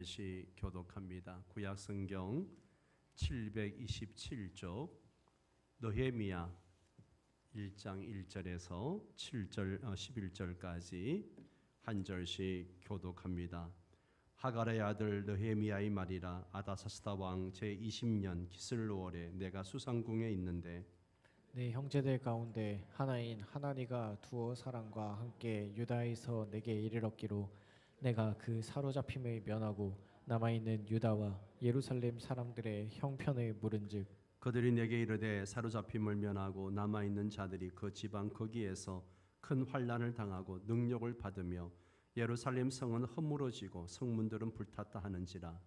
다시 교독합니다. 구약 성경 727쪽 느헤미야 1장 1절에서 7절 11절까지 한 절씩 교독합니다. 하갈의 아들 느헤미야의 말이라. 아다사스다 왕 제20년 기슬월에 내가 수상궁에 있는데 네 형제들 가운데 하나인 하나니가 두어 사람과 함께 유다에서 내게 이르렀기로 내가 그 사로잡힘을 면하고 남아있는 유다와 예루살렘 사람들의 형편을 물은즉 그들이 내게 이르되 사로잡힘을 면하고 남아있는 자들이 그 지방 거기에서 큰 환난을 당하고 능력을 받으며 예루살렘 성은 허물어지고 성문들은 불탔다 하는지라.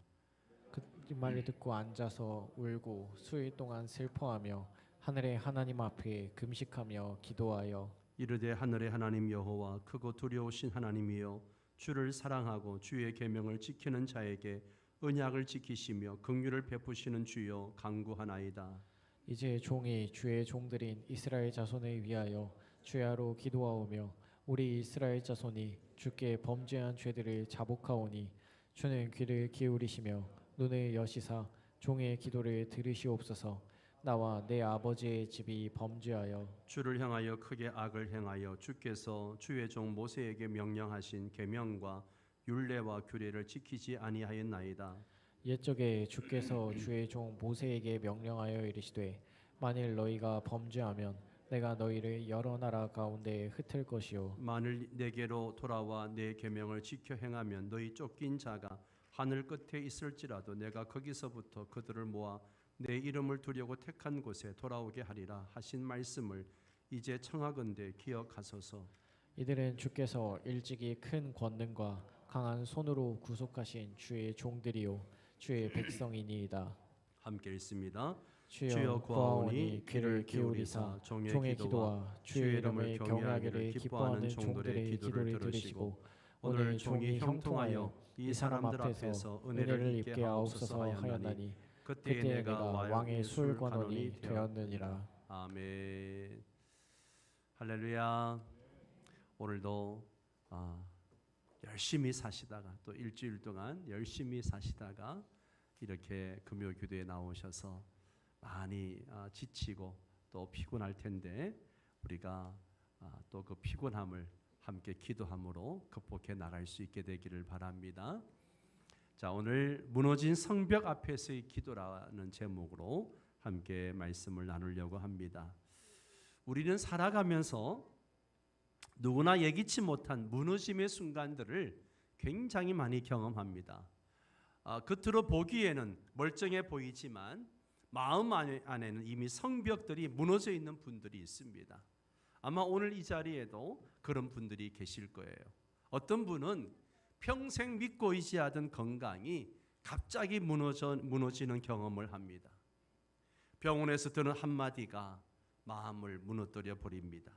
그 말을 듣고 앉아서 울고 수일 동안 슬퍼하며 하늘의 하나님 앞에 금식하며 기도하여 이르되 하늘의 하나님 여호와 크고 두려우신 하나님이여 주를 사랑하고 주의 계명을 지키는 자에게 언약을 지키시며 긍휼을 베푸시는 주여 간구하나이다. 이제 종이 주의 종들인 이스라엘 자손을 위하여 주야로 기도하오며 우리 이스라엘 자손이 주께 범죄한 죄들을 자복하오니 주는 귀를 기울이시며 눈을 여시사 종의 기도를 들으시옵소서. 나와 내 아버지의 집이 범죄하여 주를 향하여 크게 악을 행하여 주께서 주의 종 모세에게 명령하신 계명과 율례와 규례를 지키지 아니하였나이다. 옛적에 주께서 주의 종 모세에게 명령하여 이르시되 만일 너희가 범죄하면 내가 너희를 여러 나라 가운데 흩을 것이요 만일 내게로 돌아와 내 계명을 지켜 행하면 너희 쫓긴 자가 하늘 끝에 있을지라도 내가 거기서부터 그들을 모아 내 이름을 두려고 택한 곳에 돌아오게 하리라 하신 말씀을 이제 청하건대 기억하소서. 이들은 주께서 일찍이 큰 권능과 강한 손으로 구속하신 주의 종들이요 주의 백성이니이다. 함께 읽습니다. 주여 구하오니 귀를 기울이사 종의 기도와 주의 이름을 경외하기를 기뻐하는 종들의 기도를 들으시고 오늘 종이 형통하여 이 사람 앞에서 은혜를 입게 하옵소서 하였나니 그때 내가 왕의 술관원이 되었느니라. 아멘. 할렐루야. 오늘도 열심히 사시다가 또 일주일 동안 열심히 사시다가 이렇게 금요 기도에 나오셔서 많이 지치고 또 피곤할 텐데 우리가 또 그 피곤함을 함께 기도함으로 극복해 나갈 수 있게 되기를 바랍니다. 자, 오늘 무너진 성벽 앞에서의 기도라는 제목으로 함께 말씀을 나누려고 합니다. 우리는 살아가면서 누구나 예기치 못한 무너짐의 순간들을 굉장히 많이 경험합니다. 겉으로 보기에는 멀쩡해 보이지만 마음 안에는 이미 성벽들이 무너져 있는 분들이 있습니다. 아마 오늘 이 자리에도 그런 분들이 계실 거예요. 어떤 분은 평생 믿고 의지하던 건강이 갑자기 무너지는 경험을 합니다. 병원에서 듣는 한마디가 마음을 무너뜨려 버립니다.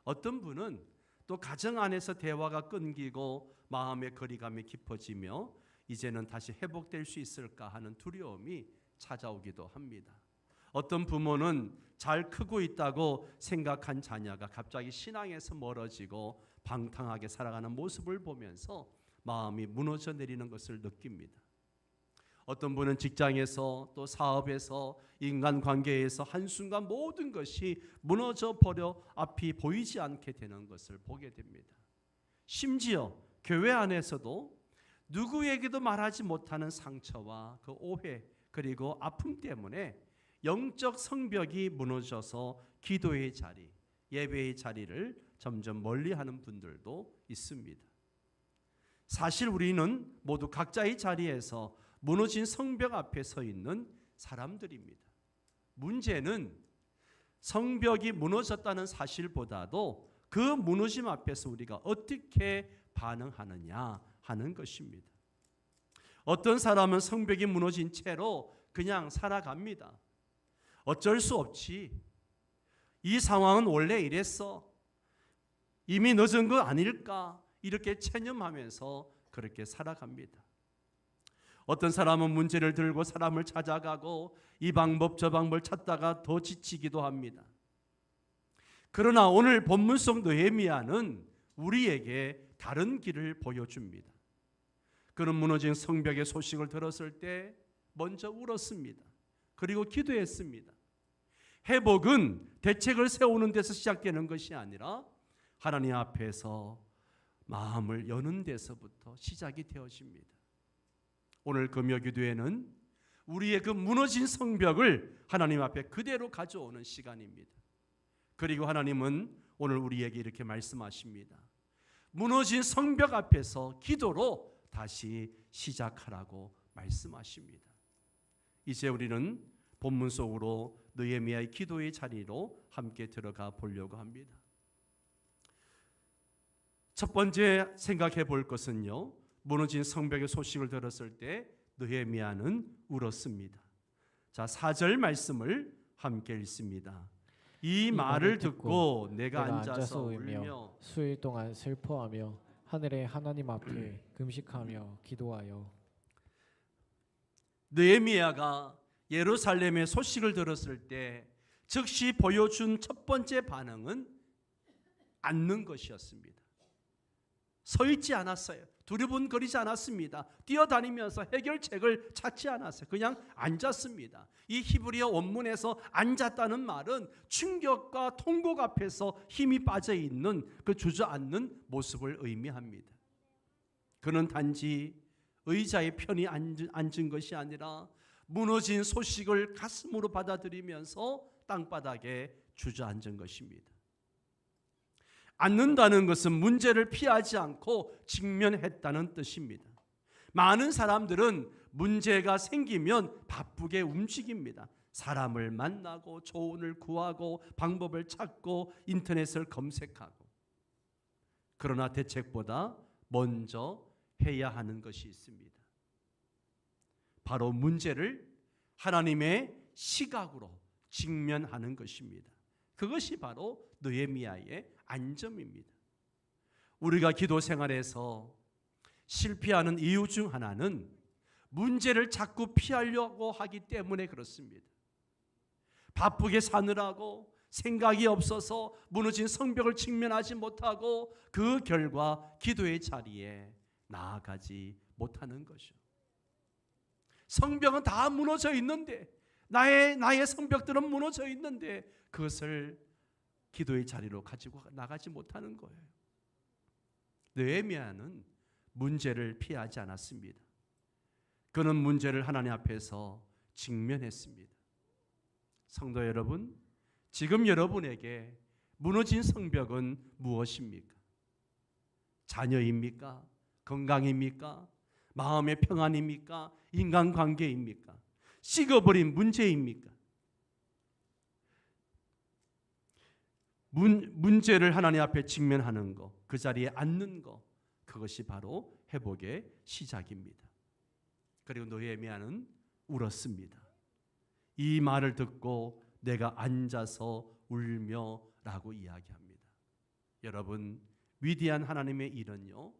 어떤 분은 또 가정 안에서 대화가 끊기고 마음의 거리감이 깊어지며 이제는 다시 회복될 수 있을까 하는 두려움이 찾아오기도 합니다. 어떤 부모는 잘 크고 있다고 생각한 자녀가 갑자기 신앙에서 멀어지고 방탕하게 살아가는 모습을 보면서 마음이 무너져 내리는 것을 느낍니다. 어떤 분은 직장에서 또 사업에서 인간관계에서 한순간 모든 것이 무너져 버려 앞이 보이지 않게 되는 것을 보게 됩니다. 심지어 교회 안에서도 누구에게도 말하지 못하는 상처와 그 오해 그리고 아픔 때문에 영적 성벽이 무너져서 기도의 자리, 예배의 자리를 점점 멀리하는 분들도 있습니다. 사실 우리는 모두 각자의 자리에서 무너진 성벽 앞에 서 있는 사람들입니다. 문제는 성벽이 무너졌다는 사실보다도 그 무너짐 앞에서 우리가 어떻게 반응하느냐 하는 것입니다. 어떤 사람은 성벽이 무너진 채로 그냥 살아갑니다. 어쩔 수 없지. 이 상황은 원래 이랬어. 이미 늦은 거 아닐까? 이렇게 체념하면서 그렇게 살아갑니다. 어떤 사람은 문제를 들고 사람을 찾아가고 이 방법 저 방법을 찾다가 더 지치기도 합니다. 그러나 오늘 본문 속 느헤미야는 우리에게 다른 길을 보여줍니다. 그는 무너진 성벽의 소식을 들었을 때 먼저 울었습니다. 그리고 기도했습니다. 회복은 대책을 세우는 데서 시작되는 것이 아니라 하나님 앞에서 마음을 여는 데서부터 시작이 되어집니다. 오늘 금요기도회는 우리의 그 무너진 성벽을 하나님 앞에 그대로 가져오는 시간입니다. 그리고 하나님은 오늘 우리에게 이렇게 말씀하십니다. 무너진 성벽 앞에서 기도로 다시 시작하라고 말씀하십니다. 이제 우리는 본문 속으로 느헤미야의 기도의 자리로 함께 들어가 보려고 합니다. 첫 번째 생각해 볼 것은요, 무너진 성벽의 소식을 들었을 때 느헤미야는 울었습니다. 자, 4절 말씀을 함께 읽습니다. 이 말을 듣고 내가 앉아서 울며 수일 동안 슬퍼하며 하늘의 하나님 앞에 금식하며 기도하여. 느헤미야가 예루살렘의 소식을 들었을 때 즉시 보여준 첫 번째 반응은 앉는 것이었습니다. 서 있지 않았어요. 두리번거리지 않았습니다. 뛰어다니면서 해결책을 찾지 않았어요. 그냥 앉았습니다. 이 히브리어 원문에서 앉았다는 말은 충격과 통곡 앞에서 힘이 빠져 있는 그 주저앉는 모습을 의미합니다. 그는 단지 의자에 편히 앉은 것이 아니라 무너진 소식을 가슴으로 받아들이면서 땅바닥에 주저앉은 것입니다. 앉는다는 것은 문제를 피하지 않고 직면했다는 뜻입니다. 많은 사람들은 문제가 생기면 바쁘게 움직입니다. 사람을 만나고 조언을 구하고 방법을 찾고 인터넷을 검색하고. 그러나 대책보다 먼저 해야 하는 것이 있습니다. 바로 문제를 하나님의 시각으로 직면하는 것입니다. 그것이 바로 느헤미야의 안점입니다. 우리가 기도 생활에서 실패하는 이유 중 하나는 문제를 자꾸 피하려고 하기 때문에 그렇습니다. 바쁘게 사느라고 생각이 없어서 무너진 성벽을 직면하지 못하고 그 결과 기도의 자리에 나아가지 못하는 것이죠. 성벽은 다 무너져 있는데, 나의 성벽들은 무너져 있는데 그것을 기도의 자리로 가지고 나가지 못하는 거예요. 느헤미야는 문제를 피하지 않았습니다. 그는 문제를 하나님 앞에서 직면했습니다. 성도 여러분, 지금 여러분에게 무너진 성벽은 무엇입니까? 자녀입니까? 건강입니까? 마음의 평안입니까? 인간관계입니까? 식어버린 문제입니까? 문제를 하나님 앞에 직면하는 것, 그 자리에 앉는 것, 그것이 바로 회복의 시작입니다. 그리고 느헤미야는 울었습니다. 이 말을 듣고 내가 앉아서 울며 라고 이야기합니다. 여러분, 위대한 하나님의 일은요,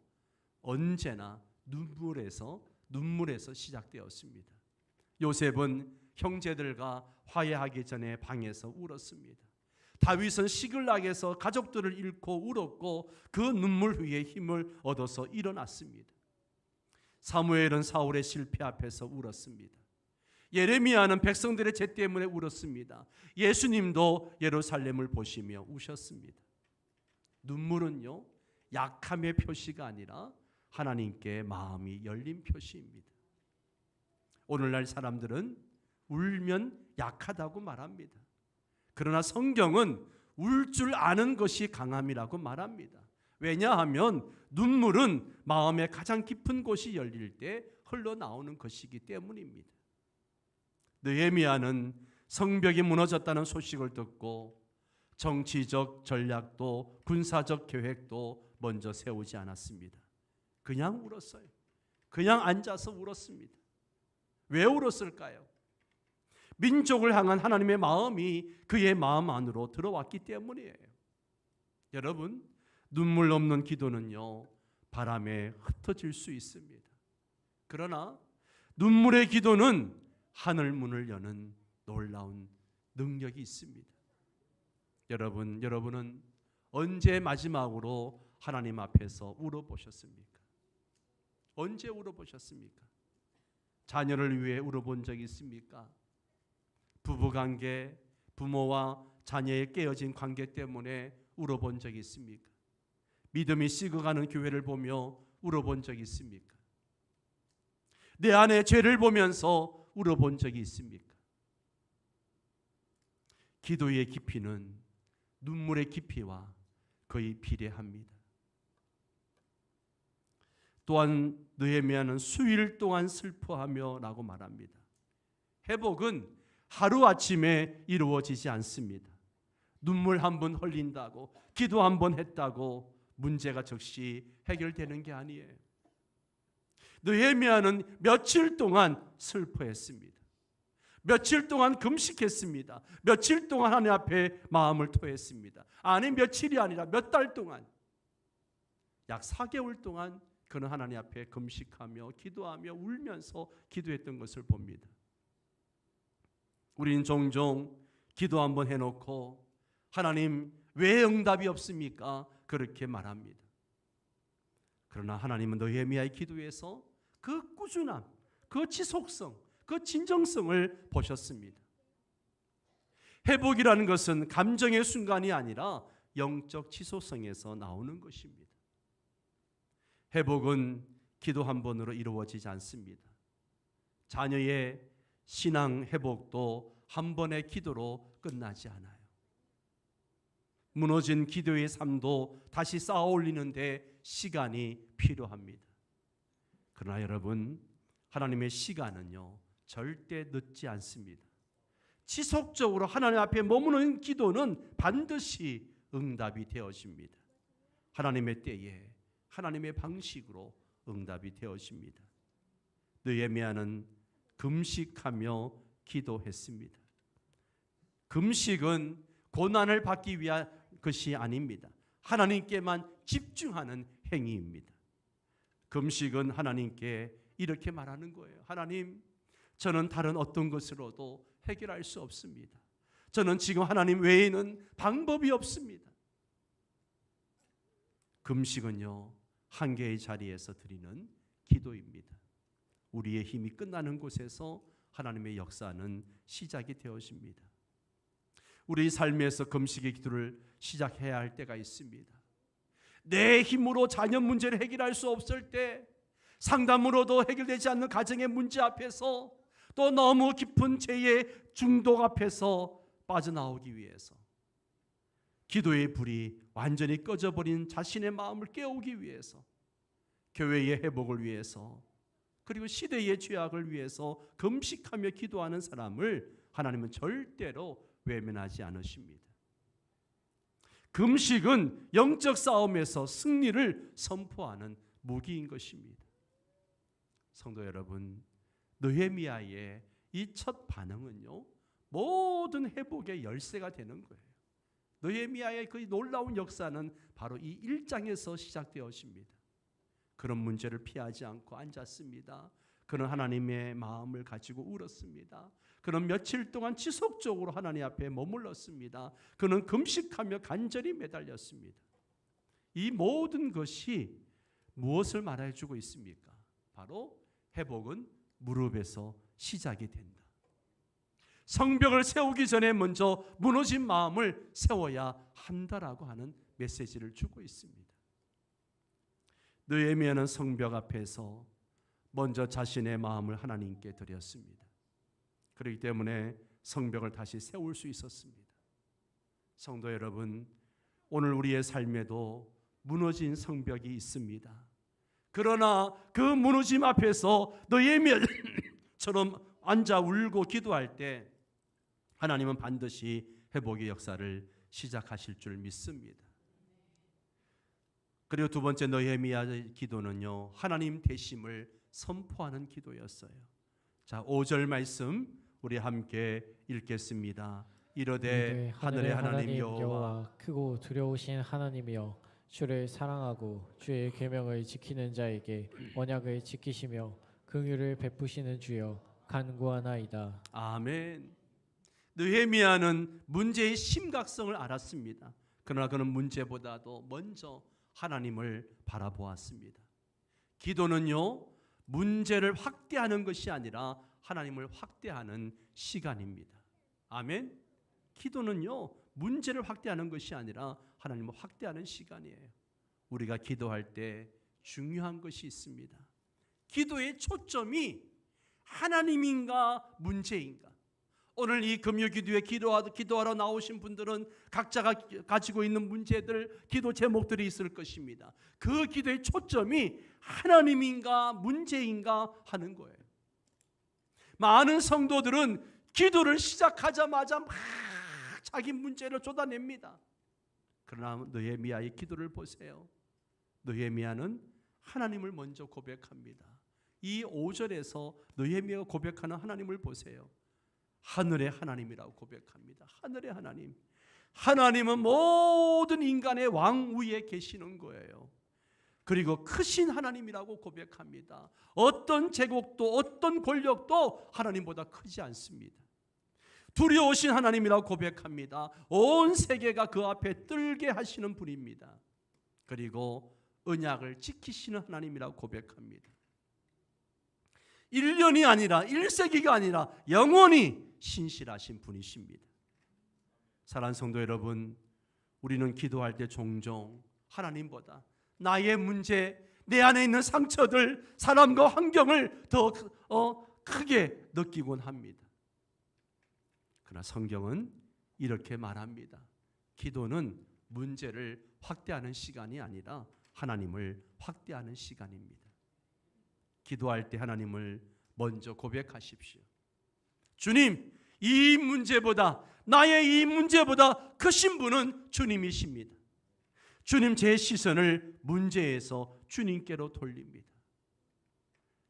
언제나 눈물에서 시작되었습니다. 요셉은 형제들과 화해하기 전에 방에서 울었습니다. 다윗은 시글락에서 가족들을 잃고 울었고 그 눈물 위에 힘을 얻어서 일어났습니다. 사무엘은 사울의 실패 앞에서 울었습니다. 예레미야는 백성들의 죄 때문에 울었습니다. 예수님도 예루살렘을 보시며 우셨습니다. 눈물은요, 약함의 표시가 아니라 하나님께 마음이 열린 표시입니다. 오늘날 사람들은 울면 약하다고 말합니다. 그러나 성경은 울 줄 아는 것이 강함이라고 말합니다. 왜냐하면 눈물은 마음의 가장 깊은 곳이 열릴 때 흘러나오는 것이기 때문입니다. 느헤미야는 성벽이 무너졌다는 소식을 듣고 정치적 전략도 군사적 계획도 먼저 세우지 않았습니다. 그냥 울었어요. 그냥 앉아서 울었습니다. 왜 울었을까요? 민족을 향한 하나님의 마음이 그의 마음 안으로 들어왔기 때문이에요. 여러분, 눈물 없는 기도는요, 바람에 흩어질 수 있습니다. 그러나 눈물의 기도는 하늘 문을 여는 놀라운 능력이 있습니다. 여러분은 언제 마지막으로 하나님 앞에서 울어보셨습니까? 언제 울어보셨습니까? 자녀를 위해 울어본 적이 있습니까? 부부관계, 부모와 자녀의 깨어진 관계 때문에 울어본 적이 있습니까? 믿음이 식어가는 교회를 보며 울어본 적이 있습니까? 내 안에 죄를 보면서 울어본 적이 있습니까? 기도의 깊이는 눈물의 깊이와 거의 비례합니다. 또한 느헤미야는 수일 동안 슬퍼하며 라고 말합니다. 회복은 하루아침에 이루어지지 않습니다. 눈물 한 번 흘린다고, 기도 한 번 했다고 문제가 즉시 해결되는 게 아니에요. 느헤미야는 며칠 동안 슬퍼했습니다. 며칠 동안 금식했습니다. 며칠 동안 하나님 앞에 마음을 토했습니다. 아니 며칠이 아니라 몇 달 동안, 약 4개월 동안 그는 하나님 앞에 금식하며 기도하며 울면서 기도했던 것을 봅니다. 우리는 종종 기도 한번 해놓고 하나님 왜 응답이 없습니까? 그렇게 말합니다. 그러나 하나님은 느헤미야의 기도에서 그 꾸준함, 그 지속성, 그 진정성을 보셨습니다. 회복이라는 것은 감정의 순간이 아니라 영적 지속성에서 나오는 것입니다. 회복은 기도 한 번으로 이루어지지 않습니다. 자녀의 신앙 회복도 한 번의 기도로 끝나지 않아요. 무너진 기도의 삶도 다시 쌓아 올리는데 시간이 필요합니다. 그러나 여러분, 하나님의 시간은요 절대 늦지 않습니다. 지속적으로 하나님 앞에 머무는 기도는 반드시 응답이 되어집니다. 하나님의 때에 하나님의 방식으로 응답이 되어집니다. 느헤미야는 금식하며 기도했습니다. 금식은 고난을 받기 위한 것이 아닙니다. 하나님께만 집중하는 행위입니다. 금식은 하나님께 이렇게 말하는 거예요. 하나님, 저는 다른 어떤 것으로도 해결할 수 없습니다. 저는 지금 하나님 외에는 방법이 없습니다. 금식은요, 한계의 자리에서 드리는 기도입니다. 우리의 힘이 끝나는 곳에서 하나님의 역사는 시작이 되어집니다. 우리 삶에서 금식의 기도를 시작해야 할 때가 있습니다. 내 힘으로 자녀 문제를 해결할 수 없을 때, 상담으로도 해결되지 않는 가정의 문제 앞에서, 또 너무 깊은 죄의 중독 앞에서 빠져나오기 위해서, 기도의 불이 완전히 꺼져버린 자신의 마음을 깨우기 위해서, 교회의 회복을 위해서, 그리고 시대의 죄악을 위해서 금식하며 기도하는 사람을 하나님은 절대로 외면하지 않으십니다. 금식은 영적 싸움에서 승리를 선포하는 무기인 것입니다. 성도 여러분, 느헤미야의 이 첫 반응은요, 모든 회복의 열쇠가 되는 거예요. 느헤미야의 그 놀라운 역사는 바로 이 1장에서 시작되었습니다. 그런 문제를 피하지 않고 앉았습니다. 그는 하나님의 마음을 가지고 울었습니다. 그는 며칠 동안 지속적으로 하나님 앞에 머물렀습니다. 그는 금식하며 간절히 매달렸습니다. 이 모든 것이 무엇을 말해주고 있습니까? 바로 회복은 무릎에서 시작이 된다. 성벽을 세우기 전에 먼저 무너진 마음을 세워야 한다라고 하는 메시지를 주고 있습니다. 느헤미야는 성벽 앞에서 먼저 자신의 마음을 하나님께 드렸습니다. 그렇기 때문에 성벽을 다시 세울 수 있었습니다. 성도 여러분, 오늘 우리의 삶에도 무너진 성벽이 있습니다. 그러나 그 무너짐 앞에서 느헤미야처럼 앉아 울고 기도할 때 하나님은 반드시 회복의 역사를 시작하실 줄 믿습니다. 그리고 두 번째 느헤미야의 기도는요, 하나님 되심을 선포하는 기도였어요. 자, 5절 말씀 우리 함께 읽겠습니다. 이르되 하늘의 하나님 여호와, 크고 두려우신 하나님이여, 주를 사랑하고 주의 계명을 지키는 자에게 언약을 지키시며 긍휼을 베푸시는 주여, 간구하나이다. 아멘. 느헤미야는 문제의 심각성을 알았습니다. 그러나 그는 문제보다도 먼저 하나님을 바라보았습니다. 기도는요, 문제를 확대하는 것이 아니라 하나님을 확대하는 시간입니다. 아멘. 기도는요, 문제를 확대하는 것이 아니라 하나님을 확대하는 시간이에요. 우리가 기도할 때 중요한 것이 있습니다. 기도의 초점이 하나님인가 문제인가. 오늘 이 금요기도에 기도하러 나오신 분들은 각자가 가지고 있는 문제들, 기도 제목들이 있을 것입니다. 그 기도의 초점이 하나님인가 문제인가 하는 거예요. 많은 성도들은 기도를 시작하자마자 막 자기 문제를 쏟아냅니다. 그러나 느헤미야의 기도를 보세요. 느헤미야는 하나님을 먼저 고백합니다. 이 5절에서 느헤미야가 고백하는 하나님을 보세요. 하늘의 하나님이라고 고백합니다. 하늘의 하나님. 하나님은 모든 인간의 왕 위에 계시는 거예요. 그리고 크신 하나님이라고 고백합니다. 어떤 제국도 어떤 권력도 하나님보다 크지 않습니다. 두려우신 하나님이라고 고백합니다. 온 세계가 그 앞에 떨게 하시는 분입니다. 그리고 언약을 지키시는 하나님이라고 고백합니다. 1년이 아니라 1세기가 아니라 영원히 신실하신 분이십니다. 사랑하는 성도 여러분, 우리는 기도할 때 종종 하나님보다 나의 문제, 내 안에 있는 상처들, 사람과 환경을 더 크게 느끼곤 합니다. 그러나 성경은 이렇게 말합니다. 기도는 문제를 확대하는 시간이 아니라 하나님을 확대하는 시간입니다. 기도할 때 하나님을 먼저 고백하십시오. 주님, 이 문제보다, 나의 이 문제보다 크신 분은 주님이십니다. 주님, 제 시선을 문제에서 주님께로 돌립니다.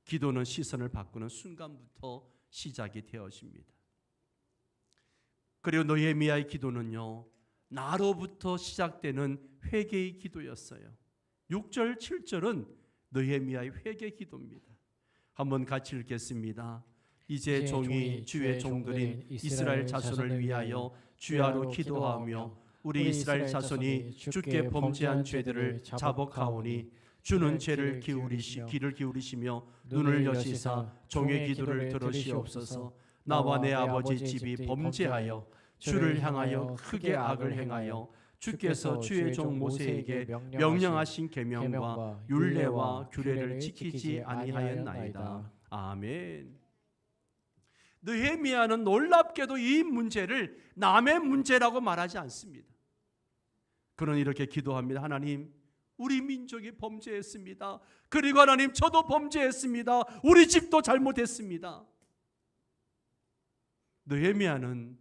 기도는 시선을 바꾸는 순간부터 시작이 되어집니다. 그리고 느헤미야의 기도는요, 나로부터 시작되는 회개의 기도였어요. 6절, 7절은 느헤미야의 회개 기도입니다. 한번 같이 읽겠습니다. 이제 종이 주의 종들인 이스라엘 자손을 위하여 주야로 기도하며 우리 이스라엘 자손이 주께 범죄한 죄들을 자복하오니 주는 죄를 귀를 기울이시며 눈을 여시사 종의 기도를 들으시옵소서. 나와 내 아버지 집이 범죄하여 주를 향하여 크게 악을 행하여 주께서 주의 종 모세에게 명령하신 계명과 율례와 규례를 지키지 아니하였나이다. 아멘. 느헤미야는 놀랍게도 이 문제를 남의 문제라고 말하지 않습니다. 그는 이렇게 기도합니다. 하나님, 우리 민족이 범죄했습니다. 그리고 하나님, 저도 범죄했습니다. 우리 집도 잘못했습니다. 느헤미야는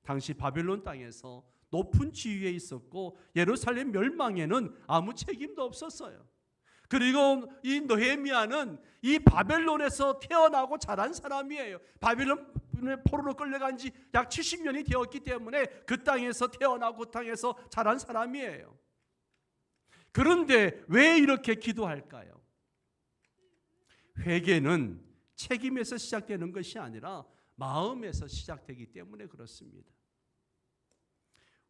당시 바벨론 땅에서 높은 지위에 있었고 예루살렘 멸망에는 아무 책임도 없었어요. 그리고 이 느헤미야는 이 바벨론에서 태어나고 자란 사람이에요. 바벨론의 포로로 끌려간 지 약 70년이 되었기 때문에 그 땅에서 태어나고 그 땅에서 자란 사람이에요. 그런데 왜 이렇게 기도할까요? 회개는 책임에서 시작되는 것이 아니라 마음에서 시작되기 때문에 그렇습니다.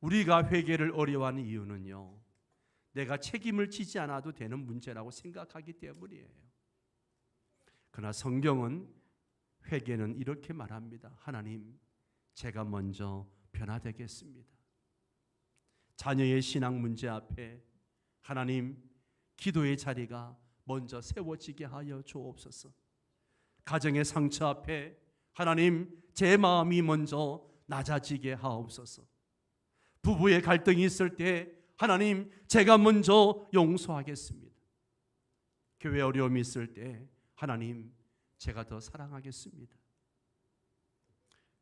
우리가 회개를 어려워하는 이유는요, 내가 책임을 지지 않아도 되는 문제라고 생각하기 때문이에요. 그러나 성경은 회개는 이렇게 말합니다. 하나님, 제가 먼저 변화되겠습니다. 자녀의 신앙 문제 앞에 하나님, 기도의 자리가 먼저 세워지게 하여 주옵소서. 가정의 상처 앞에 하나님, 제 마음이 먼저 낮아지게 하옵소서. 부부의 갈등이 있을 때 하나님, 제가 먼저 용서하겠습니다. 교회 어려움이 있을 때 하나님, 제가 더 사랑하겠습니다.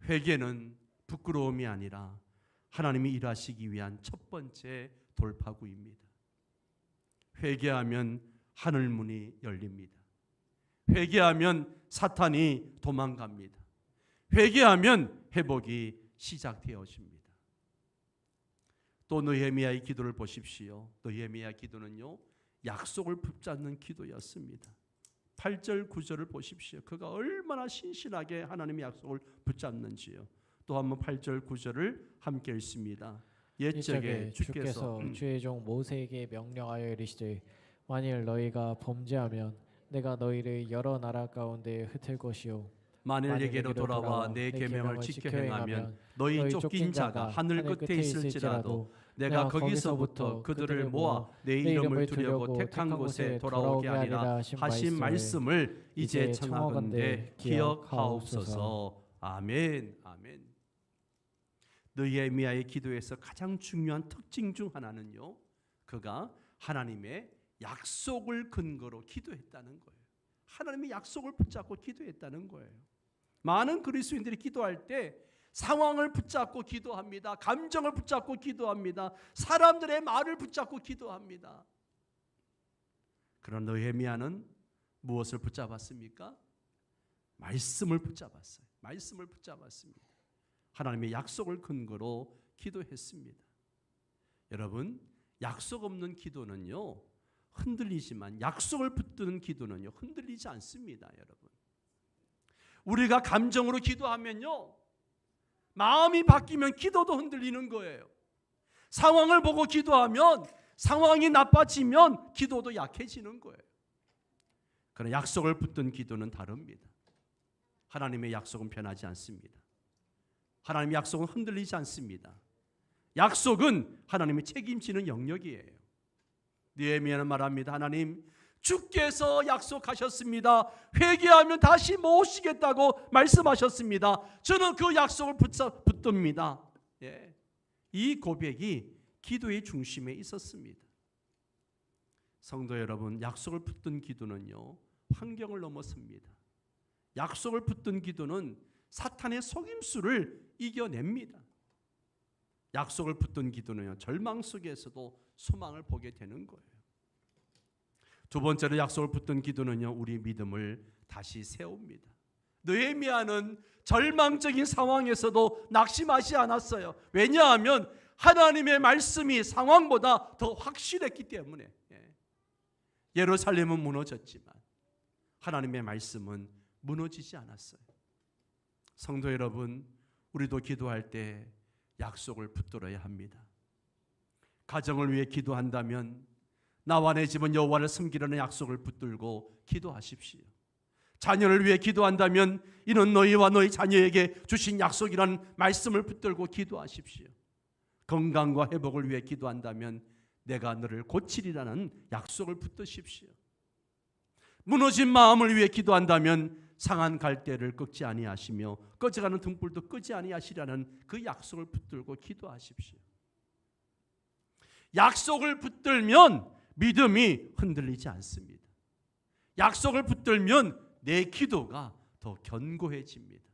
회개는 부끄러움이 아니라 하나님이 일하시기 위한 첫 번째 돌파구입니다. 회개하면 하늘문이 열립니다. 회개하면 사탄이 도망갑니다. 회개하면 회복이 시작되어집니다. 또 느헤미야의 기도를 보십시오. 느헤미야 기도는요, 약속을 붙잡는 기도였습니다. 8절 9절을 보십시오. 그가 얼마나 신실하게 하나님의 약속을 붙잡는지요. 또 한번 8절 9절을 함께 읽습니다. 옛적에 주께서 주의 종 모세에게 명령하여 이르시되 만일 너희가 범죄하면 내가 너희를 여러 나라 가운데 흩을 것이요 만일 내게로 돌아와 내 계명을 지켜 행하면 너희 쫓긴 자가 하늘 끝에 있을지라도 내가 거기서부터 그들을 모아 내 이름을 두려고 택한 곳에 돌아오게 하리라 하신 말씀을 이제 청하건대 기억하옵소서. 아멘. 아멘. 느헤미야의 기도에서 가장 중요한 특징 중 하나는요, 그가 하나님의 약속을 근거로 기도했다는 거예요. 하나님의 약속을 붙잡고 기도했다는 거예요. 많은 그리스도인들이 기도할 때 상황을 붙잡고 기도합니다. 감정을 붙잡고 기도합니다. 사람들의 말을 붙잡고 기도합니다. 그러나 느헤미야는 무엇을 붙잡았습니까? 말씀을 붙잡았어요. 말씀을 붙잡았습니다. 하나님의 약속을 근거로 기도했습니다. 여러분, 약속 없는 기도는요 흔들리지만 약속을 붙드는 기도는요 흔들리지 않습니다. 여러분, 우리가 감정으로 기도하면요 마음이 바뀌면 기도도 흔들리는 거예요. 상황을 보고 기도하면 상황이 나빠지면 기도도 약해지는 거예요. 그러나 약속을 붙든 기도는 다릅니다. 하나님의 약속은 변하지 않습니다. 하나님의 약속은 흔들리지 않습니다. 약속은 하나님이 책임지는 영역이에요. 느헤미야는 말합니다. 하나님, 주께서 약속하셨습니다. 회개하면 다시 모시겠다고 말씀하셨습니다. 저는 그 약속을 붙듭니다. 예. 이 고백이 기도의 중심에 있었습니다. 성도 여러분, 약속을 붙든 기도는요 환경을 넘어섭니다. 약속을 붙든 기도는 사탄의 속임수를 이겨냅니다. 약속을 붙든 기도는요 절망 속에서도 소망을 보게 되는 거예요. 두 번째로 약속을 붙든 기도는요 우리 믿음을 다시 세웁니다. 느헤미야는 절망적인 상황에서도 낙심하지 않았어요. 왜냐하면 하나님의 말씀이 상황보다 더 확실했기 때문에. 예루살렘은 무너졌지만 하나님의 말씀은 무너지지 않았어요. 성도 여러분, 우리도 기도할 때 약속을 붙들어야 합니다. 가정을 위해 기도한다면 나와 내 집은 여호와를 섬기려는 약속을 붙들고 기도하십시오. 자녀를 위해 기도한다면 이는 너희와 너희 자녀에게 주신 약속이라는 말씀을 붙들고 기도하십시오. 건강과 회복을 위해 기도한다면 내가 너를 고치리라는 약속을 붙드십시오. 무너진 마음을 위해 기도한다면 상한 갈대를 꺾지 아니하시며 꺼져가는 등불도 끄지 아니하시라는 그 약속을 붙들고 기도하십시오. 약속을 붙들면 믿음이 흔들리지 않습니다. 약속을 붙들면 내 기도가 더 견고해집니다.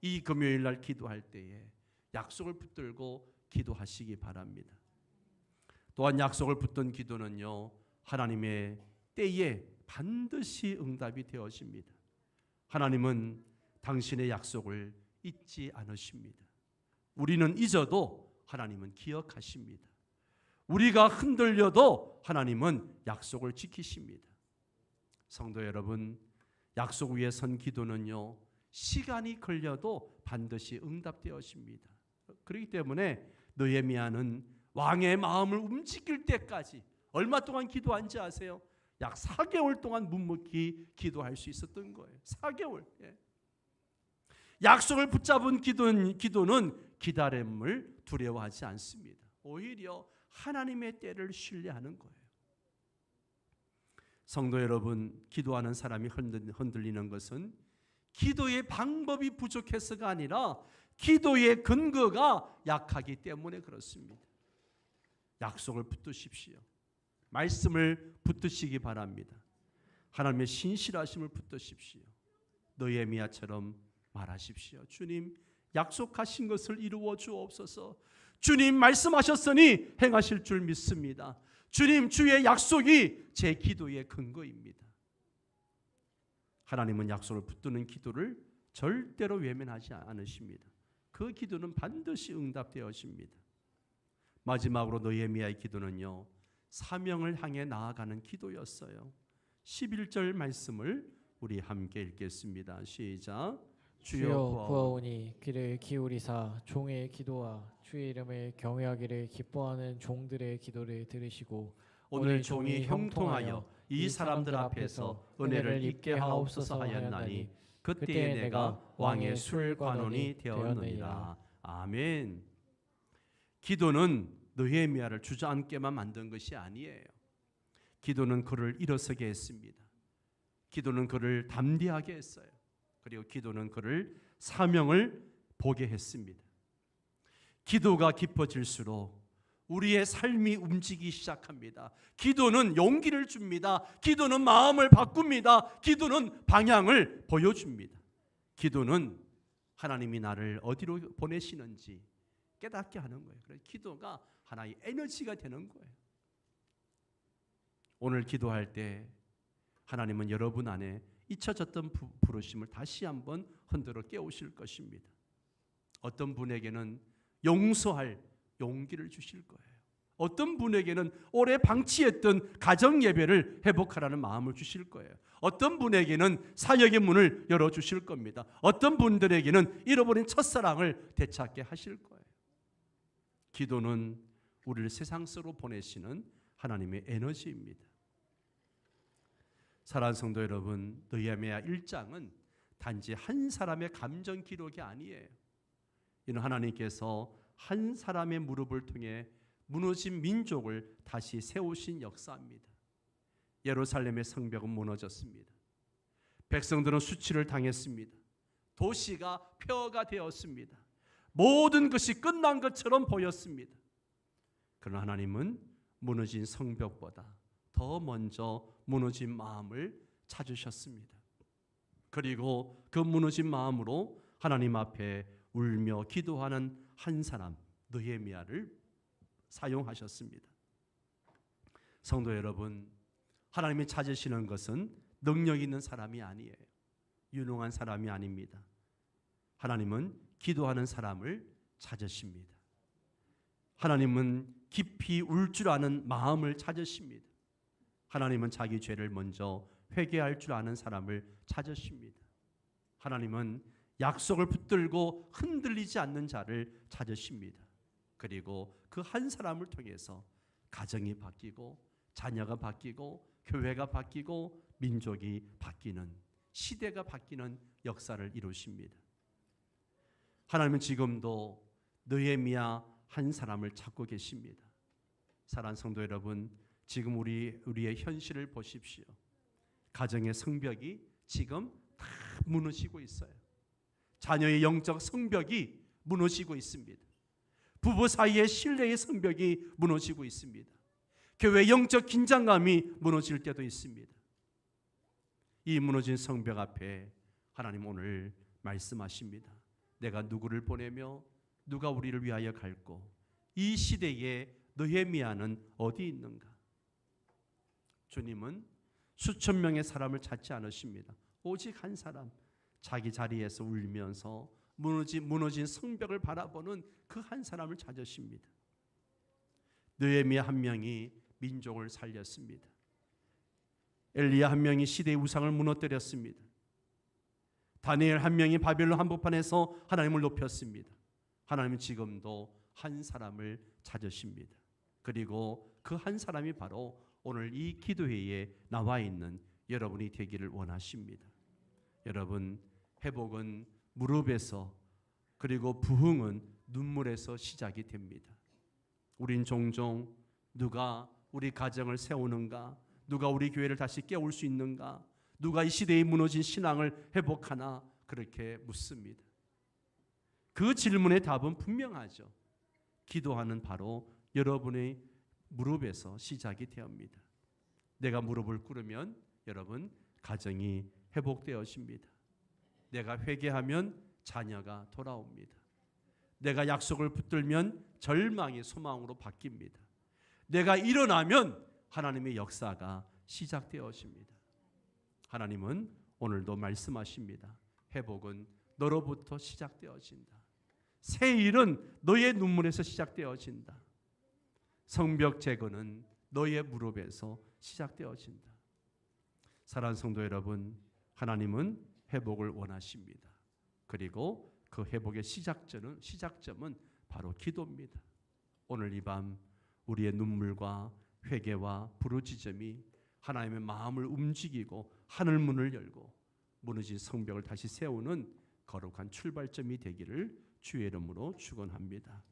이 금요일 날 기도할 때에 약속을 붙들고 기도하시기 바랍니다. 또한 약속을 붙든 기도는요 하나님의 때에 반드시 응답이 되어집니다. 하나님은 당신의 약속을 잊지 않으십니다. 우리는 잊어도 하나님은 기억하십니다. 우리가 흔들려도 하나님은 약속을 지키십니다. 성도 여러분, 약속 위에 선 기도는요 시간이 걸려도 반드시 응답되어집니다. 그렇기 때문에 느헤미야는 왕의 마음을 움직일 때까지 얼마 동안 기도한지 아세요? 약 4개월 동안 묵묵히 기도할 수 있었던 거예요. 4개월. 약속을 붙잡은 기도는 기다림을 두려워하지 않습니다. 오히려 하나님의 때를 신뢰하는 거예요. 성도 여러분, 기도하는 사람이 흔들리는 것은 기도의 방법이 부족해서가 아니라 기도의 근거가 약하기 때문에 그렇습니다. 약속을 붙드십시오. 말씀을 붙드시기 바랍니다. 하나님의 신실하심을 붙드십시오. 느헤미야처럼 말하십시오. 주님, 약속하신 것을 이루어 주옵소서. 주님, 말씀하셨으니 행하실 줄 믿습니다. 주님, 주의 약속이 제 기도의 근거입니다. 하나님은 약속을 붙드는 기도를 절대로 외면하지 않으십니다. 그 기도는 반드시 응답되어집니다. 마지막으로 느헤미야의 기도는요 사명을 향해 나아가는 기도였어요. 11절 말씀을 우리 함께 읽겠습니다. 시작. 주여 구하오니 귀를 기울이사 종의 기도와 주의 이름을 경외하기를 기뻐하는 종들의 기도를 들으시고 오늘 종이 형통하여 이 사람들 앞에서 은혜를 입게 하옵소서 하였나니 그때에 내가 왕의 술관원이 되었느니라. 아멘. 기도는 느헤미야를 주저앉게만 만든 것이 아니에요. 기도는 그를 일어서게 했습니다. 기도는 그를 담대하게 했어요. 그리고 기도는 그를 사명을 보게 했습니다. 기도가 깊어질수록 우리의 삶이 움직이기 시작합니다. 기도는 용기를 줍니다. 기도는 마음을 바꿉니다. 기도는 방향을 보여줍니다. 기도는 하나님이 나를 어디로 보내시는지 깨닫게 하는 거예요. 그래서 기도가 하나의 에너지가 되는 거예요. 오늘 기도할 때 하나님은 여러분 안에 잊혀졌던 부르심을 다시 한번 흔들어 깨우실 것입니다. 어떤 분에게는 용서할 용기를 주실 거예요. 어떤 분에게는 오래 방치했던 가정 예배를 회복하라는 마음을 주실 거예요. 어떤 분에게는 사역의 문을 열어주실 겁니다. 어떤 분들에게는 잃어버린 첫사랑을 되찾게 하실 거예요. 기도는 우리를 세상 속으로 보내시는 하나님의 에너지입니다. 사랑하는 성도 여러분, 느헤미야 1장은 단지 한 사람의 감정 기록이 아니에요. 이는 하나님께서 한 사람의 무릎을 통해 무너진 민족을 다시 세우신 역사입니다. 예루살렘의 성벽은 무너졌습니다. 백성들은 수치를 당했습니다. 도시가 폐허가 되었습니다. 모든 것이 끝난 것처럼 보였습니다. 그러나 하나님은 무너진 성벽보다 더 먼저 무너진 마음을 찾으셨습니다. 그리고 그 무너진 마음으로 하나님 앞에 울며 기도하는 한 사람 느헤미야를 사용하셨습니다. 성도 여러분, 하나님이 찾으시는 것은 능력 있는 사람이 아니에요. 유능한 사람이 아닙니다. 하나님은 기도하는 사람을 찾으십니다. 하나님은 깊이 울 줄 아는 마음을 찾으십니다. 하나님은 자기 죄를 먼저 회개할 줄 아는 사람을 찾으십니다. 하나님은 약속을 붙들고 흔들리지 않는 자를 찾으십니다. 그리고 그 한 사람을 통해서 가정이 바뀌고 자녀가 바뀌고 교회가 바뀌고 민족이 바뀌는, 시대가 바뀌는 역사를 이루십니다. 하나님은 지금도 느헤미야 한 사람을 찾고 계십니다. 사랑하는 성도 여러분, 지금 우리의 현실을 보십시오. 가정의 성벽이 지금 다 무너지고 있어요. 자녀의 영적 성벽이 무너지고 있습니다. 부부 사이의 신뢰의 성벽이 무너지고 있습니다. 교회 영적 긴장감이 무너질 때도 있습니다. 이 무너진 성벽 앞에 하나님 오늘 말씀하십니다. 내가 누구를 보내며 누가 우리를 위하여 갈고 이 시대에 느헤미야는 어디 있는가? 주님은 수천 명의 사람을 찾지 않으십니다. 오직 한 사람, 자기 자리에서 울면서 무너진 성벽을 바라보는 그 한 사람을 찾으십니다. 느헤미야 한 명이 민족을 살렸습니다. 엘리야 한 명이 시대의 우상을 무너뜨렸습니다. 다니엘 한 명이 바벨론 한복판에서 하나님을 높였습니다. 하나님은 지금도 한 사람을 찾으십니다. 그리고 그 한 사람이 바로 오늘 이 기도회에 나와 있는 여러분이 되기를 원하십니다. 여러분, 회복은 무릎에서, 그리고 부흥은 눈물에서 시작이 됩니다. 우린 종종 누가 우리 가정을 세우는가, 누가 우리 교회를 다시 깨울 수 있는가, 누가 이 시대에 무너진 신앙을 회복하나 그렇게 묻습니다. 그 질문의 답은 분명하죠. 기도하는 바로 여러분의 무릎에서 시작이 되옵니다. 내가 무릎을 꿇으면 여러분 가정이 회복되어집니다. 내가 회개하면 자녀가 돌아옵니다. 내가 약속을 붙들면 절망이 소망으로 바뀝니다. 내가 일어나면 하나님의 역사가 시작되어집니다. 하나님은 오늘도 말씀하십니다. 회복은 너로부터 시작되어진다. 새 일은 너의 눈물에서 시작되어진다. 성벽 재건은 너의 무릎에서 시작되어진다. 사랑하는 성도 여러분, 하나님은 회복을 원하십니다. 그리고 그 회복의 시작점은 바로 기도입니다. 오늘 이 밤 우리의 눈물과 회개와 부르짖음이 하나님의 마음을 움직이고 하늘 문을 열고 무너진 성벽을 다시 세우는 거룩한 출발점이 되기를 주의 이름으로 축원합니다.